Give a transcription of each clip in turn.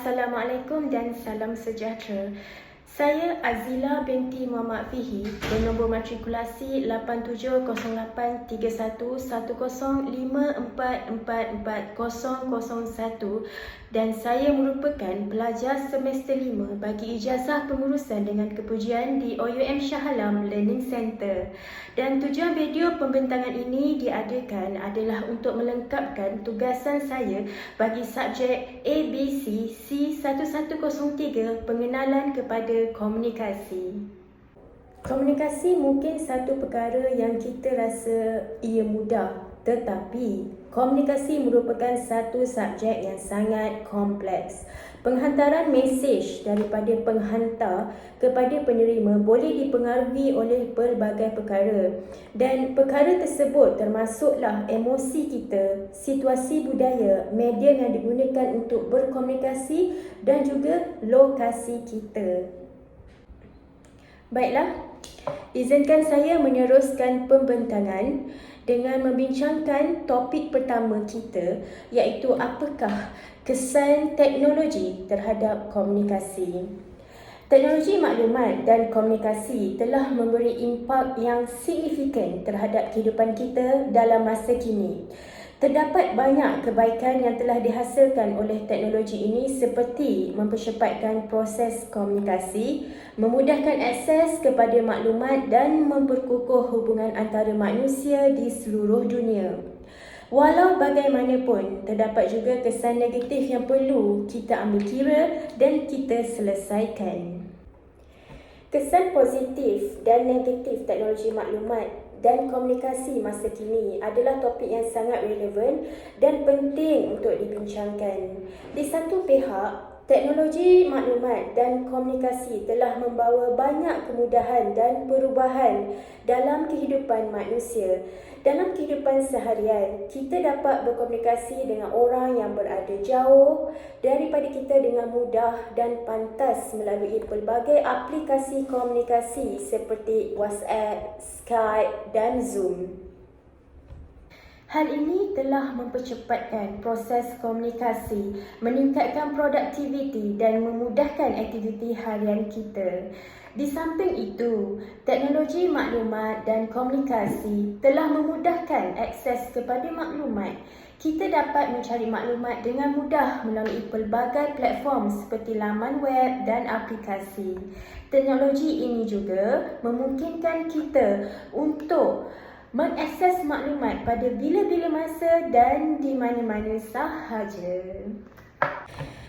Assalamualaikum dan salam sejahtera. Saya Azila binti Muhammad Fihi bernombor matrikulasi 87081054444001 dan saya merupakan pelajar semester 5 bagi ijazah pengurusan dengan kepujian di OUM Shah Alam Learning Center. Dan tujuan video pembentangan ini diadakan adalah untuk melengkapkan tugasan saya bagi subjek ABC C1103 pengenalan kepada komunikasi. Komunikasi mungkin satu perkara yang kita rasa ia mudah, tetapi komunikasi merupakan satu subjek yang sangat kompleks. Penghantaran mesej daripada penghantar kepada penerima boleh dipengaruhi oleh pelbagai perkara, dan perkara tersebut termasuklah emosi kita, situasi budaya, media yang digunakan untuk berkomunikasi dan juga lokasi kita. Baiklah, izinkan saya meneruskan pembentangan dengan membincangkan topik pertama kita, iaitu apakah kesan teknologi terhadap komunikasi. Teknologi maklumat dan komunikasi telah memberi impak yang signifikan terhadap kehidupan kita dalam masa kini. Terdapat banyak kebaikan yang telah dihasilkan oleh teknologi ini seperti mempercepatkan proses komunikasi, memudahkan akses kepada maklumat dan memperkukuh hubungan antara manusia di seluruh dunia. Walau bagaimanapun, terdapat juga kesan negatif yang perlu kita ambil kira dan kita selesaikan. Kesan positif dan negatif teknologi maklumat dan komunikasi masa kini adalah topik yang sangat relevan dan penting untuk dibincangkan. Di satu pihak, teknologi maklumat dan komunikasi telah membawa banyak kemudahan dan perubahan dalam kehidupan manusia. Dalam kehidupan seharian, kita dapat berkomunikasi dengan orang yang berada jauh daripada kita dengan mudah dan pantas melalui pelbagai aplikasi komunikasi seperti WhatsApp, Skype dan Zoom. Hal ini telah mempercepatkan proses komunikasi, meningkatkan produktiviti dan memudahkan aktiviti harian kita. Di samping itu, teknologi maklumat dan komunikasi telah memudahkan akses kepada maklumat. Kita dapat mencari maklumat dengan mudah melalui pelbagai platform seperti laman web dan aplikasi. Teknologi ini juga memungkinkan kita untuk mengakses maklumat pada bila-bila masa dan di mana-mana sahaja.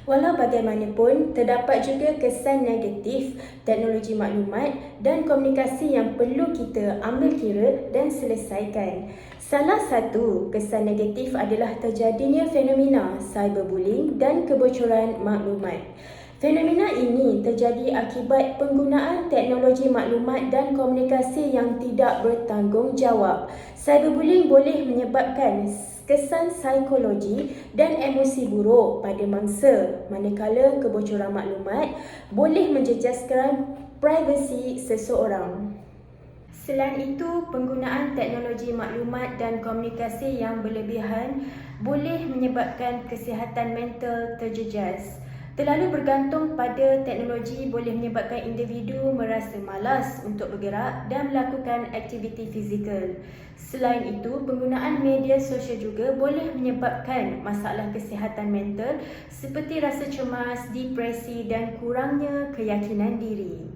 Walau bagaimanapun, terdapat juga kesan negatif teknologi maklumat dan komunikasi yang perlu kita ambil kira dan selesaikan. Salah satu kesan negatif adalah terjadinya fenomena cyberbullying dan kebocoran maklumat. Fenomena ini terjadi akibat penggunaan teknologi maklumat dan komunikasi yang tidak bertanggungjawab. Cyberbullying boleh menyebabkan kesan psikologi dan emosi buruk pada mangsa, manakala kebocoran maklumat boleh menjejaskan privasi seseorang. Selain itu, penggunaan teknologi maklumat dan komunikasi yang berlebihan boleh menyebabkan kesihatan mental terjejas. Terlalu bergantung pada teknologi boleh menyebabkan individu merasa malas untuk bergerak dan melakukan aktiviti fizikal. Selain itu, penggunaan media sosial juga boleh menyebabkan masalah kesihatan mental seperti rasa cemas, depresi dan kurangnya keyakinan diri.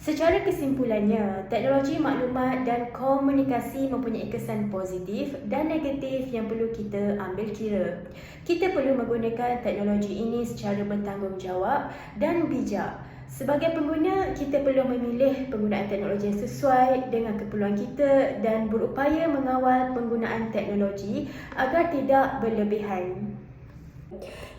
Secara kesimpulannya, teknologi maklumat dan komunikasi mempunyai kesan positif dan negatif yang perlu kita ambil kira. Kita perlu menggunakan teknologi ini secara bertanggungjawab dan bijak. Sebagai pengguna, kita perlu memilih penggunaan teknologi yang sesuai dengan keperluan kita dan berupaya mengawal penggunaan teknologi agar tidak berlebihan.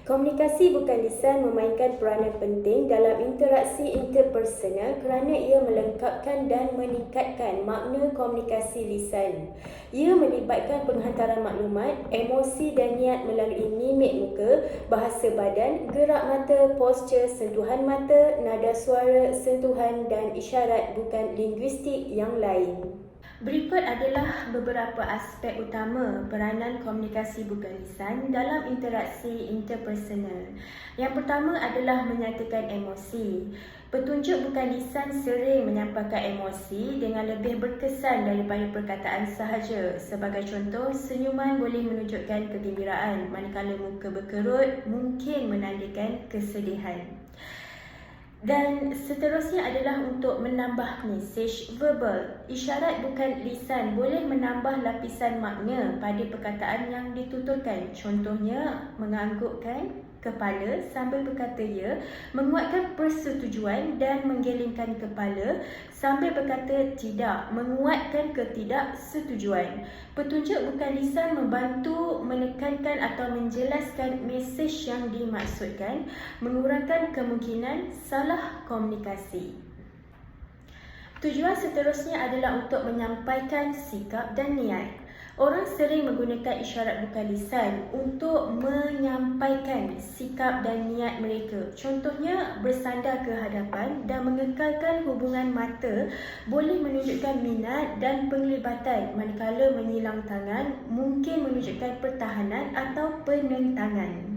Komunikasi bukan lisan memainkan peranan penting dalam interaksi interpersonal kerana ia melengkapkan dan meningkatkan makna komunikasi lisan. Ia melibatkan penghantaran maklumat, emosi dan niat melalui mimik muka, bahasa badan, gerak mata, postur, sentuhan mata, nada suara, sentuhan dan isyarat bukan linguistik yang lain. Berikut adalah beberapa aspek utama peranan komunikasi bukan lisan dalam interaksi interpersonal. Yang pertama adalah menyatakan emosi. Petunjuk bukan lisan sering menyampaikan emosi dengan lebih berkesan daripada perkataan sahaja. Sebagai contoh, senyuman boleh menunjukkan kegembiraan, manakala muka berkerut mungkin menandakan kesedihan. Dan seterusnya adalah untuk menambah mesej verbal. Isyarat bukan lisan boleh menambah lapisan makna pada perkataan yang dituturkan. Contohnya, menganggukkan kepala sambil berkata ya, menguatkan persetujuan dan menggelengkan kepala sambil berkata tidak, menguatkan ketidaksetujuan. Petunjuk bukan lisan membantu menekankan atau menjelaskan mesej yang dimaksudkan, mengurangkan kemungkinan salah komunikasi. Tujuan seterusnya adalah untuk menyampaikan sikap dan niat. Orang sering menggunakan isyarat bukan lisan untuk menyampaikan sikap dan niat mereka. Contohnya, bersandar ke hadapan dan mengekalkan hubungan mata boleh menunjukkan minat dan penglibatan, manakala menyilang tangan mungkin menunjukkan pertahanan atau penentangan.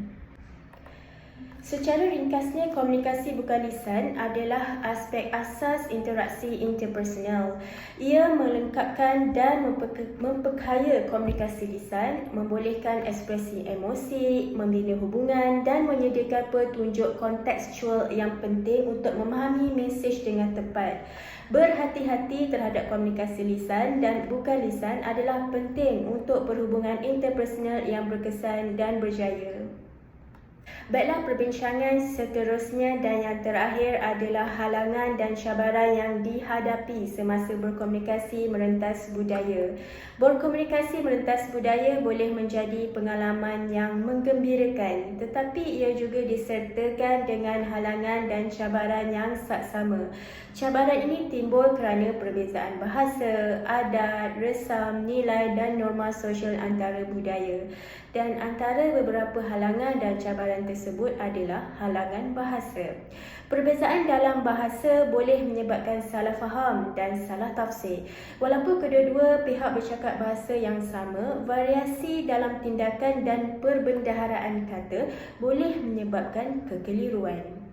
Secara ringkasnya, komunikasi bukan lisan adalah aspek asas interaksi interpersonal. Ia melengkapkan dan memperkaya komunikasi lisan, membolehkan ekspresi emosi, membina hubungan dan menyediakan petunjuk kontekstual yang penting untuk memahami mesej dengan tepat. Berhati-hati terhadap komunikasi lisan dan bukan lisan adalah penting untuk perhubungan interpersonal yang berkesan dan berjaya. Baiklah, perbincangan seterusnya dan yang terakhir adalah halangan dan cabaran yang dihadapi semasa berkomunikasi merentas budaya. Berkomunikasi merentas budaya boleh menjadi pengalaman yang menggembirakan, tetapi ia juga disertakan dengan halangan dan cabaran yang saksama. Cabaran ini timbul kerana perbezaan bahasa, adat, resam, nilai dan norma sosial antara budaya. Dan antara beberapa halangan dan cabaran tersebut adalah halangan bahasa. Perbezaan dalam bahasa boleh menyebabkan salah faham dan salah tafsir. Walaupun kedua-dua pihak bercakap bahasa yang sama, variasi dalam tindakan dan perbendaharaan kata boleh menyebabkan kekeliruan.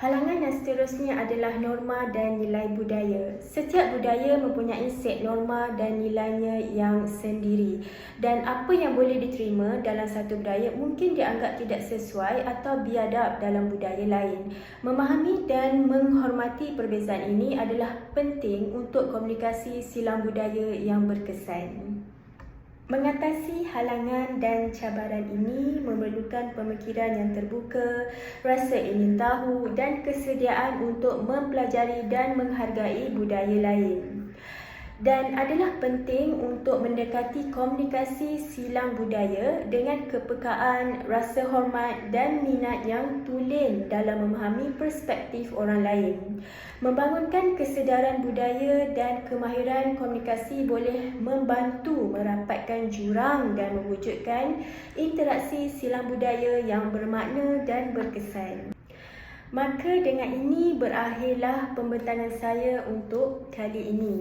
Halangan yang seterusnya adalah norma dan nilai budaya. Setiap budaya mempunyai set norma dan nilainya yang sendiri. Dan apa yang boleh diterima dalam satu budaya mungkin dianggap tidak sesuai atau biadab dalam budaya lain. Memahami dan menghormati perbezaan ini adalah penting untuk komunikasi silang budaya yang berkesan. Mengatasi halangan dan cabaran ini memerlukan pemikiran yang terbuka, rasa ingin tahu dan kesediaan untuk mempelajari dan menghargai budaya lain. Dan adalah penting untuk mendekati komunikasi silang budaya dengan kepekaan, rasa hormat dan minat yang tulen dalam memahami perspektif orang lain. Membangunkan kesedaran budaya dan kemahiran komunikasi boleh membantu merapatkan jurang dan mewujudkan interaksi silang budaya yang bermakna dan berkesan. Maka dengan ini berakhirlah pembentangan saya untuk kali ini.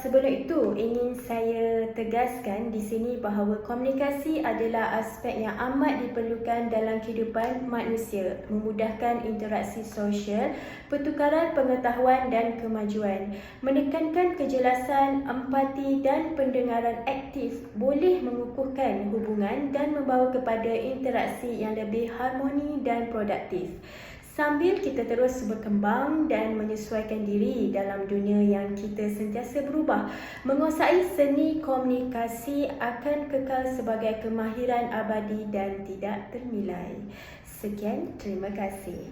Sebelum itu, ingin saya tegaskan di sini bahawa komunikasi adalah aspek yang amat diperlukan dalam kehidupan manusia, memudahkan interaksi sosial, pertukaran pengetahuan dan kemajuan. Menekankan kejelasan, empati dan pendengaran aktif boleh mengukuhkan hubungan dan membawa kepada interaksi yang lebih harmoni dan produktif. Sambil kita terus berkembang dan menyesuaikan diri dalam dunia yang kita sentiasa berubah, menguasai seni komunikasi akan kekal sebagai kemahiran abadi dan tidak ternilai. Sekian, terima kasih.